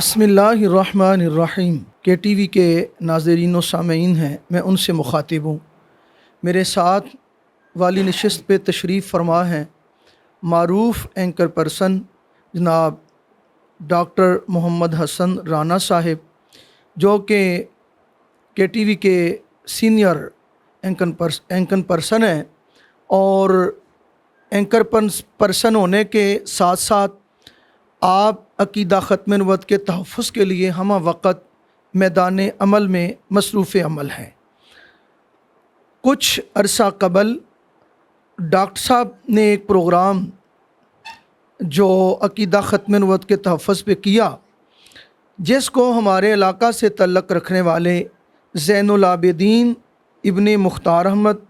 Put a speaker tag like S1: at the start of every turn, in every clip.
S1: بسم اللہ الرحمن الرحیم کے ٹی وی کے ناظرین و سامعین ہیں، میں ان سے مخاطب ہوں۔ میرے ساتھ والی نشست پہ تشریف فرما ہیں معروف اینکر پرسن جناب ڈاکٹر محمد حسن رانا صاحب، جو کہ کے ٹی وی کے سینئر اینکر پرسن ہیں، اور اینکر پرسن ہونے کے ساتھ ساتھ آپ عقیدہ ختم نبوت کے تحفظ کے لیے ہمہ وقت میدان عمل میں مصروف عمل ہیں۔ کچھ عرصہ قبل ڈاکٹر صاحب نے ایک پروگرام جو عقیدہ ختم نبوت کے تحفظ پہ کیا، جس کو ہمارے علاقہ سے تعلق رکھنے والے زین العابدین ابن مختار احمد،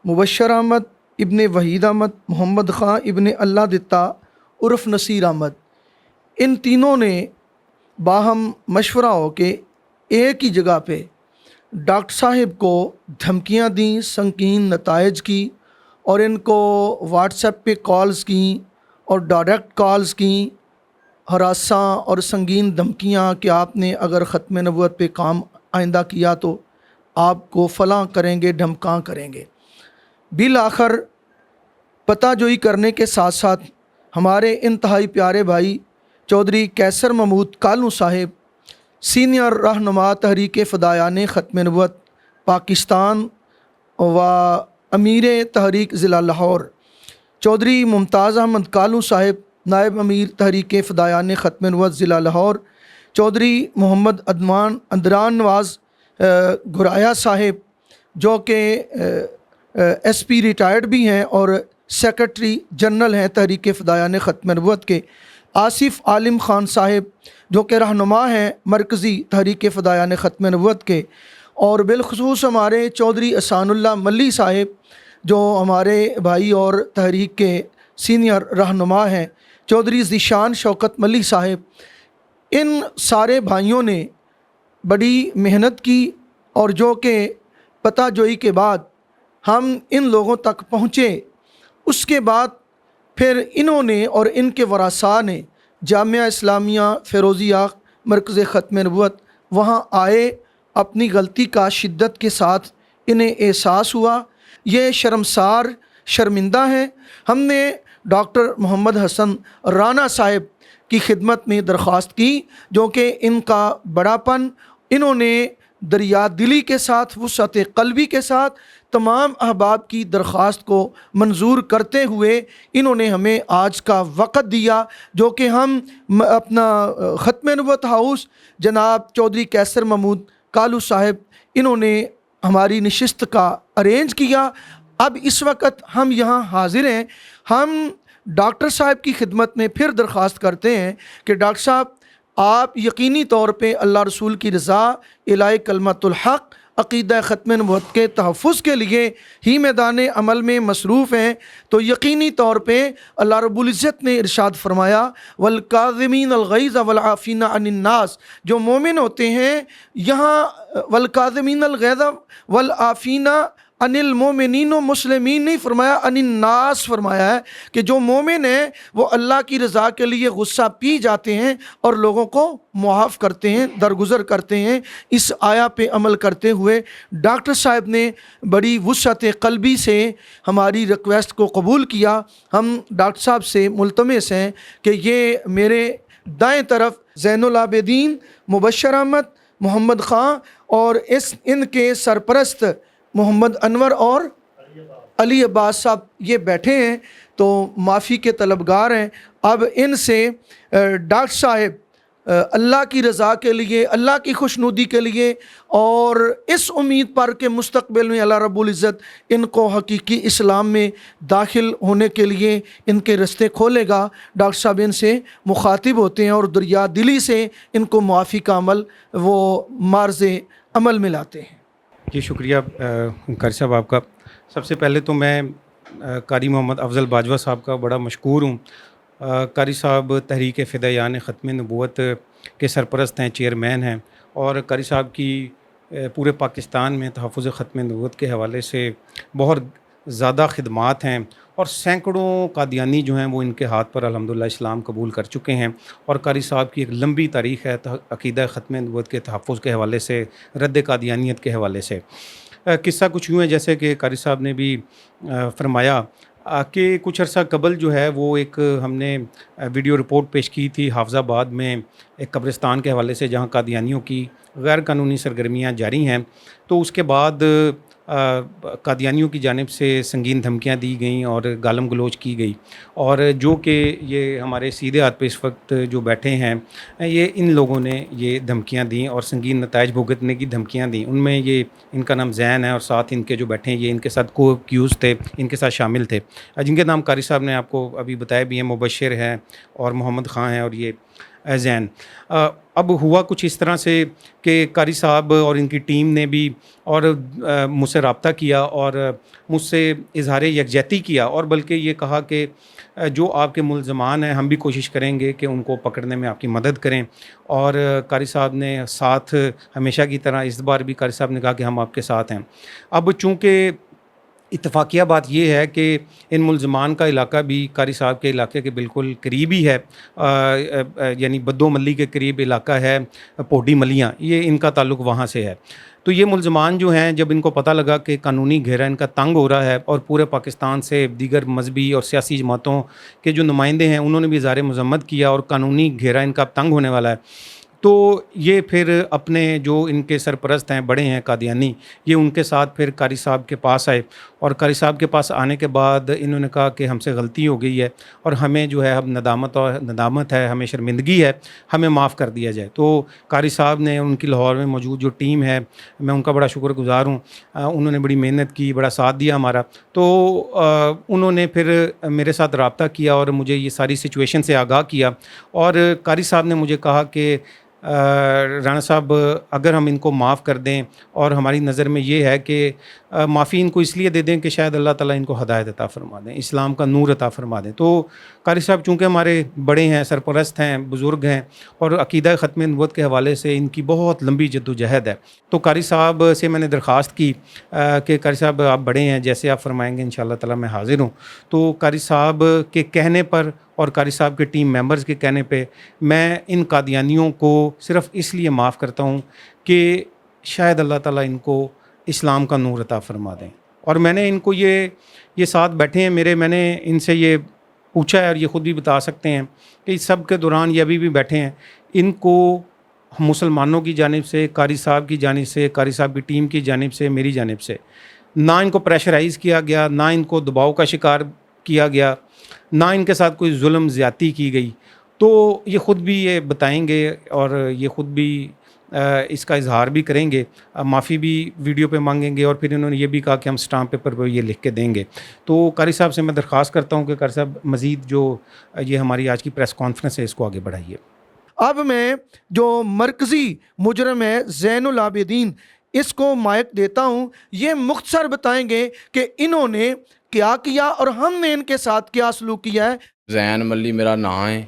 S1: مبشر احمد ابن وحید احمد، محمد خان ابن اللہ دتا عرف نصیر احمد، ان تینوں نے باہم مشورہ ہو کے ایک ہی جگہ پہ ڈاکٹر صاحب کو دھمکیاں دیں، سنگین نتائج کی، اور ان کو واٹس ایپ پہ کالز کیں اور ڈائریکٹ کالز کیں، ہراساں اور سنگین دھمکیاں کہ آپ نے اگر ختم نبوت پہ کام آئندہ کیا تو آپ کو فلاں کریں گے، دھمکاں کریں گے۔ بالآخر پتہ جوئی کرنے کے ساتھ ساتھ ہمارے انتہائی پیارے بھائی چودھری کیسر محمود کالو صاحب، سینئر رہنما تحریک فدایان ختم نبوت پاکستان و امیر تحریک ضلع لاہور، چودھری ممتاز احمد کالو صاحب، نائب امیر تحریک فدایان ختم نبوت ضلع لاہور، چودھری محمد ادران نواز گرایا صاحب، جو کہ ایس پی ریٹائرڈ بھی ہیں اور سیکرٹری جنرل ہیں تحریک فدایان ختم نبوت کے، آصف عالم خان صاحب، جو کہ رہنما ہیں مرکزی تحریک فدایان ختم نبوت کے، اور بالخصوص ہمارے چودھری احسان اللہ ملی صاحب، جو ہمارے بھائی اور تحریک کے سینئر رہنما ہیں، چودھری ذیشان شوکت ملی صاحب۔ ان سارے بھائیوں نے بڑی محنت کی، اور جو کہ پتہ جوئی کے بعد ہم ان لوگوں تک پہنچے، اس کے بعد پھر انہوں نے اور ان کے ورثاء نے جامعہ اسلامیہ فیروزیہ مرکز ختم نبوت وہاں آئے، اپنی غلطی کا شدت کے ساتھ انہیں احساس ہوا، یہ شرمسار شرمندہ ہیں۔ ہم نے ڈاکٹر محمد حسن رانا صاحب کی خدمت میں درخواست کی، جو کہ ان کا بڑا پن، انہوں نے دریا دلی کے ساتھ، وسعت قلبی کے ساتھ تمام احباب کی درخواست کو منظور کرتے ہوئے انہوں نے ہمیں آج کا وقت دیا، جو کہ ہم اپنا ختم نبوت ہاؤس جناب چودھری کیسر محمود کالو صاحب، انہوں نے ہماری نشست کا ارینج کیا۔ اب اس وقت ہم یہاں حاضر ہیں۔ ہم ڈاکٹر صاحب کی خدمت میں پھر درخواست کرتے ہیں کہ ڈاکٹر صاحب، آپ یقینی طور پہ اللہ رسول کی رضا، اعلاء کلمت الحق، عقیدہ ختم نبوت کے تحفظ کے لیے ہی میدان عمل میں مصروف ہیں، تو یقینی طور پہ اللہ رب العزت نے ارشاد فرمایا والکاظمین الغیظ والعافین عن الناس، جو مومن ہوتے ہیں، یہاں والکاظمین الغیظ والعافین عن المومنین و مسلمین نہیں فرمایا، عن الناس فرمایا ہے کہ جو مومن ہیں وہ اللہ کی رضا کے لیے غصہ پی جاتے ہیں اور لوگوں کو معاف کرتے ہیں، درگزر کرتے ہیں۔ اس آیا پہ عمل کرتے ہوئے ڈاکٹر صاحب نے بڑی وسعت قلبی سے ہماری ریکویسٹ کو قبول کیا۔ ہم ڈاکٹر صاحب سے ملتمس ہیں کہ یہ میرے دائیں طرف زین العابدین، مبشر احمد، محمد خان، اور ان کے سرپرست محمد انور اور علی عباس صاحب یہ بیٹھے ہیں، تو معافی کے طلبگار ہیں۔ اب ان سے ڈاکٹر صاحب اللہ کی رضا کے لیے، اللہ کی خوشنودی کے لیے، اور اس امید پر کہ مستقبل میں اللہ رب العزت ان کو حقیقی اسلام میں داخل ہونے کے لیے ان کے رستے کھولے گا، ڈاکٹر صاحب ان سے مخاطب ہوتے ہیں اور دریا دلی سے ان کو معافی کا عمل وہ مارز عمل میں لاتے ہیں۔
S2: جی شکریہ قاری صاحب آپ کا۔ سب سے پہلے تو میں قاری محمد افضل باجوہ صاحب کا بڑا مشکور ہوں۔ قاری صاحب تحریک فدایان ختم نبوت کے سرپرست ہیں، چیئرمین ہیں، اور قاری صاحب کی پورے پاکستان میں تحفظ ختم نبوت کے حوالے سے بہت ज़्यादा खिदमात हैं और सैकड़ों कादियानी जो हैं वो इनके हाथ पर अल्हम्दुलिल्लाह इस्लाम कबूल कर चुके हैं। और कारी साहब की एक लंबी तारीख़ है अक़ीदा ख़त्म नबूवत के तहफ़्फ़ुज़ के हवाले से, रद्द कादियानियत के हवाले से। किस्सा कुछ यूँ है जैसे कि कारी साहब ने भी फरमाया कि कुछ अर्सा कबल जो है वो एक हमने वीडियो रिपोर्ट पेश की थी हाफ़िज़ाबाद में एक कब्रिस्तान के हवाले से, जहाँ कादियानियों की गैर कानूनी सरगर्मियाँ जारी हैं। तो उसके बाद कादियानियों की जानिब से संगीन धमकियाँ दी गईं और गालम गलोच की गई, और जो कि ये हमारे सीधे हाथ पे इस वक्त जो बैठे हैं ये इन लोगों ने ये धमकियाँ दी और संगीन नताइज भुगतने की धमकियाँ दी। उनमें ये इनका नाम ज़ैन है और साथ इनके जो बैठे हैं ये इनके साथ को एक्यूज़ थे, इनके साथ शामिल थे, जिनके नाम कारी साहब ने आपको अभी बताया भी हैं, मुबशिर हैं और मोहम्मद ख़ान हैं और ये ज़ैन। अब हुआ कुछ इस तरह से कि कारी साहब और इनकी टीम ने भी और मुझसे रब्ता किया और मुझसे इज़हार यकजहती किया, और बल्कि ये कहा कि जो आपके मुल्ज़मान हैं हम भी कोशिश करेंगे कि उनको पकड़ने में आपकी मदद करें। और कारी साहब ने साथ हमेशा की तरह इस बार भी कारी साहब ने कहा कि हम आपके साथ हैं। अब चूँकि इत्तफ़ाक़िया बात ये है कि इन मुल्ज़मान का इलाका भी कारी साहब के इलाके के बिल्कुल करीब ही है, यानी बद्दो मल्ली के करीब इलाका है पोडी मलियाँ, ये इनका ताल्लुक़ वहाँ से है। तो ये मुल्ज़मान जो हैं जब इनको पता लगा कि कानूनी घेरा इनका तंग हो रहा है और पूरे पाकिस्तान से दीगर मजहबी और सियासी जमातों के जो नुमाइंदे हैं उन्होंने भी इज़हार मज़म्मत किया और कानूनी घेरा इनका तंग होने वाला है, तो ये फिर अपने जो इनके सरपरस्त हैं, बड़े हैं कादियानी, ये उनके साथ फिर कारी साहब के पास आए। और कारी साहब के पास आने के बाद इन्होंने कहा कि हमसे गलती हो गई है और हमें जो है अब नदामत है, हमें शर्मिंदगी है, हमें माफ़ कर दिया जाए। तो कारी साहब ने, उनकी लाहौर में मौजूद जो टीम है, मैं उनका बड़ा शुक्रगुज़ार हूँ, उन्होंने बड़ी मेहनत की, बड़ा साथ दिया हमारा। तो उन्होंने फिर मेरे साथ रब्ता किया और मुझे ये सारी सिचुएशन से आगाह किया, और कारी साहब ने मुझे कहा कि राना साहब अगर हम इनको माफ़ कर दें, और हमारी नज़र में ये है कि माफ़ी इनको इसलिए दे दें कि शायद अल्लाह ताला इनको हदायत अता फ़रमा दें, इस्लाम का नूर अता फ़रमा दें। तो कारी साहब चूँकि हमारे बड़े हैं, सरपरस्त हैं, बुज़ुर्ग हैं और अक़ीदा ख़त्म नबूवत के हवाले से इनकी बहुत लंबी जद्दोजहद है, तो कारी साहब से मैंने दरख्वास्त की कि कारी साहब आप बड़े हैं, जैसे आप फ़रमाएँगे इंशाअल्लाह ताला मैं हाज़िर हूँ। तो कारी साहब के कहने पर और कारी साहब के टीम मेंबर्स के कहने पे मैं इन कादियानियों को सिर्फ़ इसलिए माफ़ करता हूँ कि शायद अल्लाह ताला इनको इस्लाम का नूर अता फ़रमा दें। और मैंने इनको ये साथ बैठे हैं मेरे, मैंने इनसे ये पूछा है और ये ख़ुद भी बता सकते हैं कि इस सब के दौरान ये अभी भी बैठे हैं, इनको मुसलमानों की जानिब से, कारी साहब की जानिब से, कारी साहब की टीम की जानिब से, मेरी जानिब से ना इनको प्रेशराइज़ किया गया, ना इनको दबाव का शिकार किया गया, ना इनके साथ कोई जुल्म ज़्यादती की गई। तो ये ख़ुद भी ये बताएंगे और ये ख़ुद भी इसका इजहार भी करेंगे, माफ़ी भी वीडियो पे मांगेंगे, और फिर इन्होंने ये भी कहा कि हम स्टाम्प पेपर पर ये लिख के देंगे। तो कारी साहब से मैं दरख्वास्त करता हूँ कि कारी साहब मज़ीद जो ये हमारी आज की प्रेस कॉन्फ्रेंस है इसको आगे बढ़ाइए।
S1: अब मैं जो मरकज़ी मुजरम है ज़ैनुल आबिदीन, इसको माइक देता हूँ, ये मुख्तसर बताएंगे कि इन्होंने क्या किया और हमने इनके साथ क्या सलूक किया है।
S3: ਜ਼ੈਨ ਮੱਲੀ ਮੇਰਾ ਨਾਂ ਹੈ,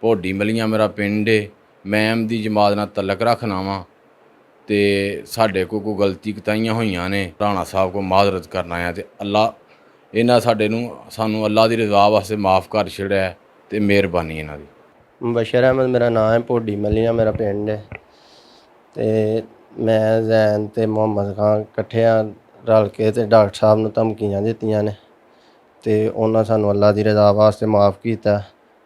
S3: ਭੋਡੀ ਮੱਲੀਆਂ ਮੇਰਾ ਪਿੰਡ ਹੈ। ਮੈਂ ਅਹਿਮਦੀ ਜਮਾਤ ਨਾਲ ਤਲਕ ਰੱਖਣਾ ਵਾਂ ਤੇ ਸਾਡੇ ਕੋਈ ਗਲਤੀ ਕਤਾਈਆਂ ਹੋਈਆਂ ਨੇ, ਰਾਣਾ ਸਾਹਿਬ ਕੋ ਮਾਜ਼ਰਤ ਕਰਨਾ ਹੈ ਤੇ ਅੱਲਾ ਇਹਨਾਂ ਸਾਨੂੰ ਅੱਲਾ ਦੀ ਰਜ਼ਾ ਵਾਸਤੇ ਮਾफ़ ਕਰ ਛੜਿਆ ਤੇ ਮਿਹਰਬਾਨੀ ਇਹਨਾਂ ਦੀ।
S4: मुबशर अहमद मेरा नाम है, भोडी मलियां मेरा पिंड है, तो मैं जैन ते मोहम्मद खान इकट्ठे रल के ते डॉक्टर साहब नूं धमकियां दित्तियां ने, ते उन्हां सानूं अल्लाह दी रज़ा वास्ते माफ़ कीता।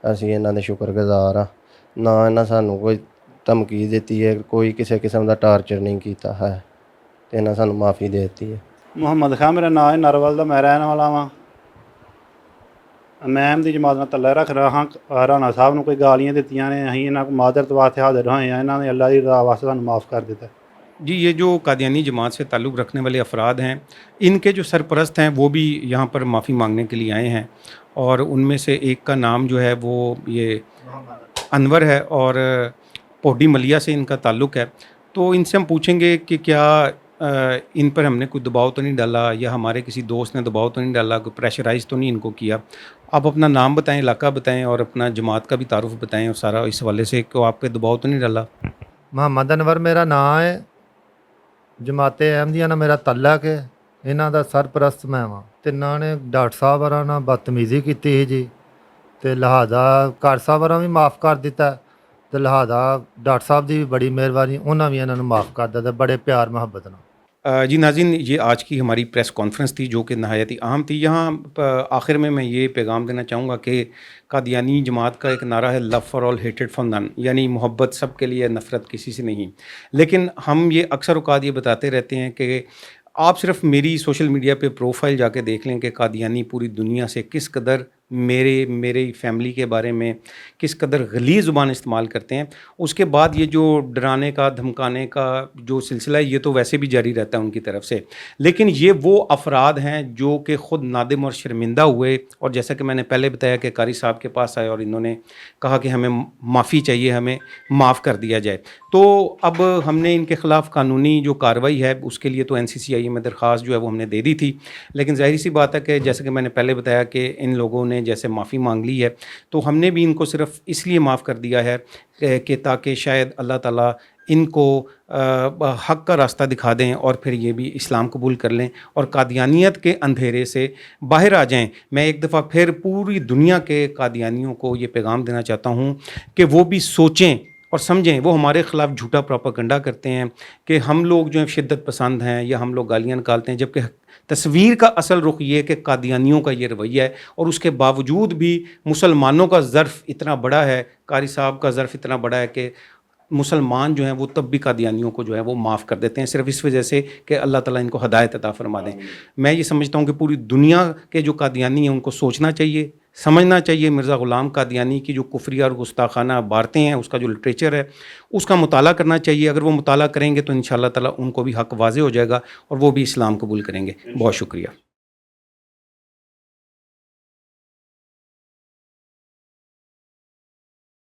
S4: असीं इन्हां दे शुक्रगुज़ार हाँ। ना इन्हां सानूं कोई धमकी दित्ती है, कोई किसी किस्म दा टार्चर नहीं कीता है, ते इन्हां सानूं माफ़ी दे दित्ती है।
S5: ਮੁਹੰਮਦ ਖਾਨ ਮੇਰਾ ਨਾਂ ਹੈ, ਨਰਵਲ ਦਾ ਮੈਂ ਰਹਿਣ ਵਾਲਾ ਵਾਂ। ਮੈਂ ਅਹਿਮਦੀ ਜਮਾਤ ਨਾਲ ਤੱਲਾ ਰੱਖ ਰਿਹਾ ਹਾਂ। ਰਾਣਾ ਸਾਹਿਬ ਨੂੰ ਕੋਈ ਗਾਲੀਆਂ ਦਿੱਤੀਆਂ ਨੇ, ਅਸੀਂ ਇਹਨਾਂ ਕੋਲ ਮਾਜ਼ਰਤ ਵਾਸਤੇ ਹਾਜ਼ਰ ਹੋਏ ਹਾਂ, ਇਹਨਾਂ ਨੇ ਅੱਲਾ ਦੀ ਰਜ਼ਾ ਵਾਸਤੇ ਸਾਨੂੰ ਮਾफ़ कर ਦਿੱਤਾ।
S2: जी, ये जो कादियानी जमात से ताल्लुक़ रखने वाले अफराद हैं, इनके जो सरपरस्त हैं वो भी यहाँ पर माफ़ी मांगने के लिए आए हैं, और उनमें से एक का नाम जो है वो ये अनवर है और पोडी मलिया से इनका ताल्लुक़ है। तो इनसे हम पूछेंगे कि क्या इन पर हमने कोई दबाव तो नहीं डाला, या हमारे किसी दोस्त ने दबाव तो नहीं डाला, कोई प्रेशराइज़ तो नहीं इनको किया। आप अपना नाम बताएं, इलाका बताएं और अपना जमात का भी तारुफ बताएं, और सारा इस हवाले से कि आप पे दबाव तो नहीं डाला।
S6: ਮੁਹੰਮਦ ਅਨਵਰ ਮੇਰਾ ਨਾਂ ਹੈ, ਜਮਾਤੇ ਅਹਿਮਦੀਆ ਨਾਲ ਮੇਰਾ ਤਲਕ ਹੈ, ਇਹਨਾਂ ਦਾ ਸਰਪ੍ਰਸਤ ਮੈਂ ਵਾਂ ਤਿੰਨਾਂ ਨੇ ਡਾਕਟਰ ਸਾਹਿਬ ਹੋਰਾਂ ਨਾਲ ਬਦਤਮੀਜ਼ੀ ਕੀਤੀ ਸੀ ਜੀ, ਤੇ ਲਿਹਾਜ਼ਾ ਘਰ ਸਾਹਿਬ ਹੋਰਾਂ ਵੀ ਮਾਫ ਕਰ ਦਿੱਤਾ, ਤੇ ਲਿਹਾਜ਼ਾ ਡਾਕਟਰ ਸਾਹਿਬ ਦੀ ਵੀ ਬੜੀ ਮਿਹਰਬਾਨੀ, ਉਹਨਾਂ ਵੀ ਇਹਨਾਂ ਨੂੰ ਮਾਫ ਕਰ ਦਿੱਤਾ ਬੜੇ ਪਿਆਰ ਮੁਹੱਬਤ ਨਾਲ।
S2: जी नाज़रीन, ये आज की हमारी प्रेस कॉन्फ्रेंस थी जो कि नहायत ही अहम थी। यहाँ आखिर में मैं ये पैगाम देना चाहूँगा कि कादियानी जमात का एक नारा है लव फॉर ऑल हेटेड फॉर नन, यानी मोहब्बत सब के लिए, नफ़रत किसी से नहीं। लेकिन हम ये अक्सर औक़ात ये बताते रहते हैं कि आप सिर्फ मेरी सोशल मीडिया पे प्रोफाइल जाके देख लें कि कादियानी पूरी दुनिया से किस कदर मेरी फैमिली के बारे में किस कदर गलीज़ ज़ुबान इस्तेमाल करते हैं। उसके बाद ये जो डराने का धमकाने का जो सिलसिला है ये तो वैसे भी जारी रहता है उनकी तरफ से, लेकिन ये वो अफराद हैं जो कि ख़ुद नादिम और शर्मिंदा हुए, और जैसा कि मैंने पहले बताया कि कारी साहब के पास आए और इन्होंने कहा कि हमें माफ़ी चाहिए, हमें माफ़ कर दिया जाए। तो अब हमने इनके ख़िलाफ़ कानूनी जो कार्रवाई है उसके लिए तो NCCI में दरख्वास्त जो है वो हमने दे दी थी, लेकिन ज़ाहिर सी बात है कि जैसे कि मैंने पहले बताया कि इन लोगों ने जैसे माफ़ी मांग ली है तो हमने भी इनको सिर्फ इसलिए माफ़ कर दिया है कि ताकि शायद अल्लाह ताला इनको हक़ का रास्ता दिखा दें और फिर ये भी इस्लाम कबूल कर लें और कादियानियत के अंधेरे से बाहर आ जाएं। मैं एक दफ़ा फिर पूरी दुनिया के कादियानियों को ये पैगाम देना चाहता हूँ कि वो भी सोचें और समझें। वो हमारे ख़िलाफ़ झूठा प्रोपेगेंडा करते हैं कि हम लोग जो हैं शिद्दत पसंद हैं या हम लोग गालियाँ निकालते हैं, जबकि तस्वीर का असल रुख ये है कि कादियानियों का ये रवैया है, और उसके बावजूद भी मुसलमानों का ज़र्फ़ इतना बड़ा है, कारी साहब का ज़र्फ़ इतना बड़ा है कि मुसलमान जो हैं वो तब भी कादियानियों को जो है वो माफ़ कर देते हैं, सिर्फ इस वजह से कि अल्लाह ताला इनको हदायत अता फरमा दें। मैं ये समझता हूँ कि पूरी दुनिया के जो कादियानी हैं उनको सोचना चाहिए, समझना चाहिए। मिर्ज़ा ग़ुलाम कादियानी की जो कुफ्रिया और गुस्ताखाना बातें हैं उसका जो लिटरेचर है उसका मुताला करना चाहिए। अगर वो मुताला करेंगे तो इंशाअल्लाह ताला उनको भी हक़ वाज़े हो जाएगा और वो भी इस्लाम कबूल करेंगे। बहुत शुक्रिया।